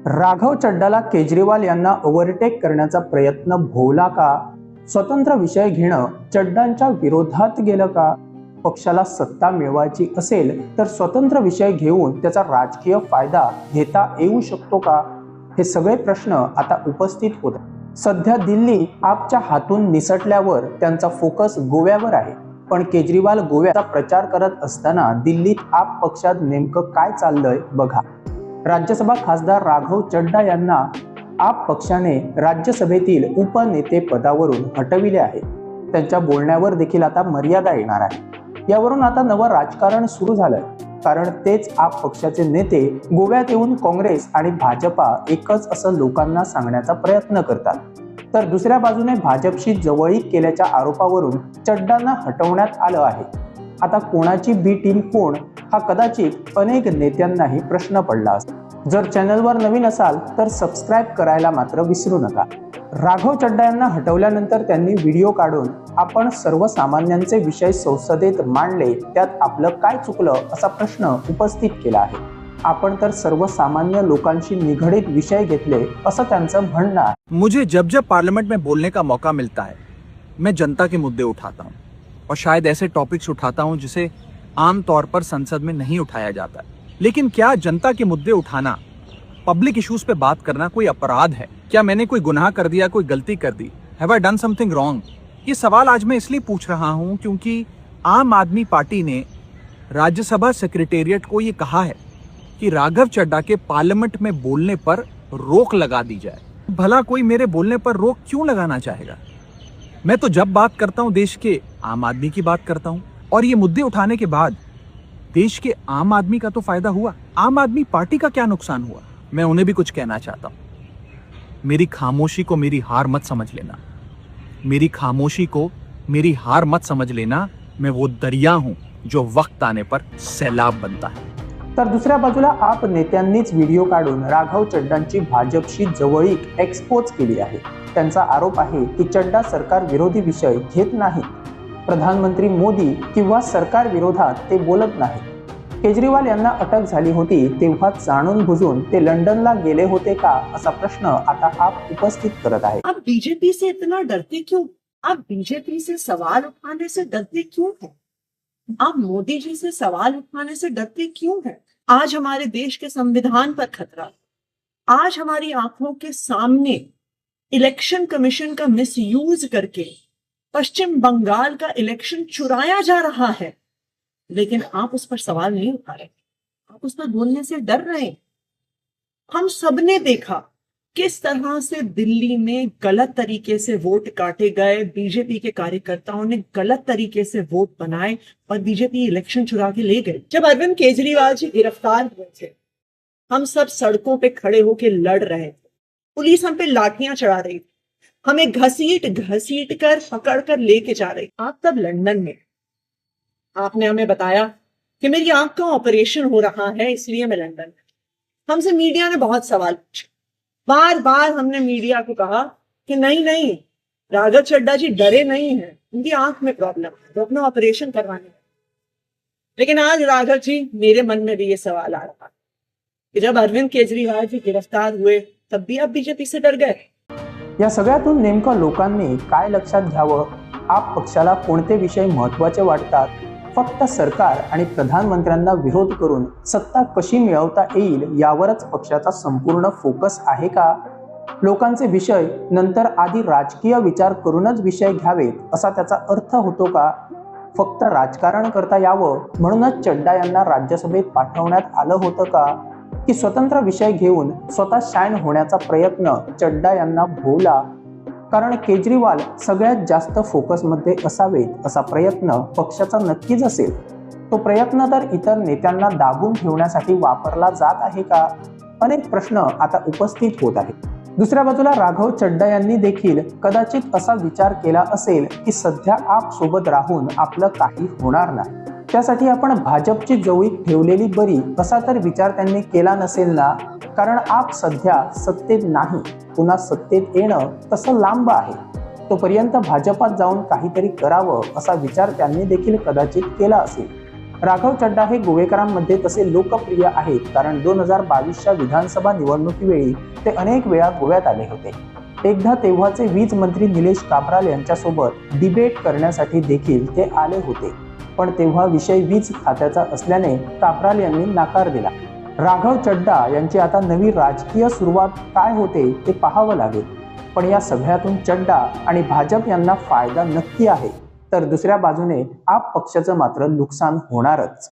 राघव चड्डाला केजरीवाल यांना ओव्हरटेक करण्याचा प्रयत्न भोवला का? स्वतंत्र विषय घेणं चड्डांच्या विरोधात गेलं का? पक्षाला सत्ता मिळवायची असेल तर स्वतंत्र विषय घेऊन त्याचा राजकीय फायदा घेता येऊ शकतो का? हे सगळे प्रश्न आता उपस्थित होत आहेत. सध्या दिल्ली आपच्या हातून निसटल्यावर त्यांचा फोकस गोव्यावर आहे. पण केजरीवाल गोव्याचा प्रचार करत असताना दिल्लीत आप पक्षात नेमकं काय चाललंय बघा. राज्यसभा खासदार राघव चड्डा यांना आप पक्षाने राज्यसभेतील उपनेते पदावरून हटविले आहे. त्यांच्या बोलण्यावर देखील आता मर्यादा येणार आहे. यावरून आता नवं राजकारण सुरू झालंय. कारण तेच आप पक्षाचे नेते गोव्यात येऊन काँग्रेस आणि भाजपा एकच असं लोकांना सांगण्याचा प्रयत्न करतात. तर दुसऱ्या बाजूने भाजपशी जवळीक केल्याच्या आरोपावरून चड्डांना हटवण्यात आलं आहे. आता कोणाची बी टीम कोण हा कदाचित अनेक नेत्यांनाही प्रश्न पडला असेल. जर चॅनलवर नवीन असाल तर सबस्क्राईब करायला मात्र विसरू नका. राघव चड्डा यांना हटवल्यानंतर त्यांनी व्हिडिओ काढून आपण सर्वसामान्यांचे विषय संसदेत मांडले, त्यात आपलं काय चुकलं असा प्रश्न उपस्थित केला आहे. आपण तर सर्वसामान्य लोकांशी निगडीत विषय घेतले असं त्यांचं म्हणणं आहे. मुझे जब जब पार्लियामेंट में बोलने का मौका मिलता है मैं जनता के मुद्दे उठाता हूँ और शायद ऐसे टॉपिक्स उठाता हूँ जिसे आम तौर पर संसद में नहीं उठाया जाता है. लेकिन क्या जनता के मुद्दे उठाना, पब्लिक इश्यूज पे बात करना कोई अपराध है? क्या मैंने कोई गुनाह कर दिया, कोई गलती कर दी? Have I done something wrong? ये सवाल आज मैं इसलिए पूछ रहा हूँ क्योंकि आम आदमी पार्टी ने राज्यसभा सेक्रेटेरिएट को ये कहा है कि राघव चड्डा के पार्लियामेंट में बोलने पर रोक लगा दी जाए. भला कोई मेरे बोलने पर रोक क्यों लगाना चाहेगा? मैं तो जब बात करता हूं देश के आम आदमी की बात करता हूं, और ये मुद्दे उठाने के बाद देश के आम आदमी का तो फायदा हुआ, आम आदमी पार्टी का क्या नुकसान हुआ? मैं उन्हें भी कुछ कहना चाहता हूं. मेरी खामोशी को मेरी हार मत समझ लेना. मेरी खामोशी को मेरी हार मत समझ लेना. मैं वो दरिया हूं जो वक्त आने पर सैलाब बनता है. तर दुसऱ्या बाजूला आप नेत्यांनीच व्हिडिओ काढून राघव चड्डांची भाजपशी जवळीक एक्सपोज केली आहे. त्यांचा आरोप आहे की चड्डा सरकार विरोधी विषय घेत नाही. प्रधानमंत्री मोदी किंवा सरकार विरोधात ते बोलत नाही. केजरीवाल यांना अटक झाली होती तेव्हा जाणून बुजून ते लंडनला गेले होते का असा प्रश्न आता आप उपस्थित करत आहे. आप बीजेपी से इतना डरते क्यों? आप बीजेपी से सवाल उठाने से डरते क्यों हैं? आप मोदी जी से सवाल उठाने से डरते क्यों हैं? आज हमारे देश के संविधान पर खतरा, आज हमारी आंखों के सामने इलेक्शन कमीशन का मिसयूज करके पश्चिम बंगाल का इलेक्शन चुराया जा रहा है, लेकिन आप उस पर सवाल नहीं उठा रहे. आप उस पर बोलने से डर रहे हैं. हम सबने देखा किस तरह से दिल्ली में गलत तरीके से वोट काटे गए. बीजेपी के कार्यकर्ताओं ने गलत तरीके से वोट बनाए और बीजेपी इलेक्शन चुरा के ले गए. जब अरविंद केजरीवाल जी गिरफ्तार हुए थे, हम सब सड़कों पे खड़े होकर लड़ रहे थे. पुलिस हम पे लाठियां चढ़ा रही थी, हमें घसीट घसीट कर पकड़ कर लेके जा रही. आप तब लंदन में, आपने हमें बताया कि मेरी आंख का ऑपरेशन हो रहा है इसलिए मैं लंदन में. हमसे मीडिया ने बहुत सवाल पूछे. बार बार हमने मीडिया को कहा कि नहीं नहीं, राघव चड्डा जी डरे नहीं हैं, उनकी आंख में प्रॉब्लम है, वो अपना ऑपरेशन करवाने हैं. लेकिन आज राघव जी, मेरे मन में भी ये सवाल आ रहा कि जब अरविंद केजरीवाल जी गिरफ्तार हुए तब भी आप बीजेपी से डर गए. या सगळ्यातून नेमकं लोकांनी काय लक्षात घ्यावं? आप पक्षाला कोणते विषय महत्त्वाचे वाटतात? फक्त सरकार आणि प्रधानमंत्र्यांना विरोध करून सत्ता कशी मिळवता येईल यावरच पक्षाचा संपूर्ण फोकस आहे का? लोकांचे विषय नंतर आधी राजकीय विचार करूनच विषय घ्यावेत असा त्याचा अर्थ होतो का? फक्त राजकारण करता यावं म्हणूनच चड्डा यांना राज्यसभेत पाठवण्यात आलं होतं का? की स्वतंत्र विषय घेऊन स्वतः शाईन होण्याचा प्रयत्न चड्डा यांना भोवला? कारण केजरीवाल सगळ्यात जास्त फोकसमध्ये असावेत असा प्रयत्न पक्षाचा नक्कीच असेल. तो प्रयत्न तर इतर नेत्यांना दाबून ठेवण्यासाठी वापरला जात आहे का? अनेक प्रश्न आता उपस्थित होत आहेत. दुसऱ्या बाजूला राघव चड्डा यांनी देखील कदाचित असा विचार केला असेल की सध्या आप सोबत राहून आपलं काही होणार नाही, त्यासाठी आपण भाजपची जवळीक ठेवलेली बरी असा तर विचार त्यांनी केला नसेल ना? कारण आप सध्या सत्तेत नाही, पुन्हा सत्तेत येणं तसं लांब आहे. तोपर्यंत भाजपात जाऊन काहीतरी करावं असा विचार त्यांनी देखील कदाचित केला असेल. राघव चड्डा हे गोवेकरांमध्ये तसे लोकप्रिय आहेत कारण 2022च्या विधानसभा निवडणुकीवेळी ते अनेक वेळा गोव्यात आले होते. एकदा तेव्हाचे वीज मंत्री निलेश काब्राल यांच्यासोबत डिबेट करण्यासाठी देखील ते आले होते, पण तेव्हा विषय वीज खात्याचा असल्याने काब्राल यांनी नकार दिला. राघव चड्डा यांची आता नवी राजकीय सुरुवात काय होते ते पाहावं लागेल. पण या सगळ्यातून चड्डा आणि भाजप यांना फायदा नक्की आहे, तर दुसऱ्या बाजूने आप पक्षाचं मात्र नुकसान होणारच.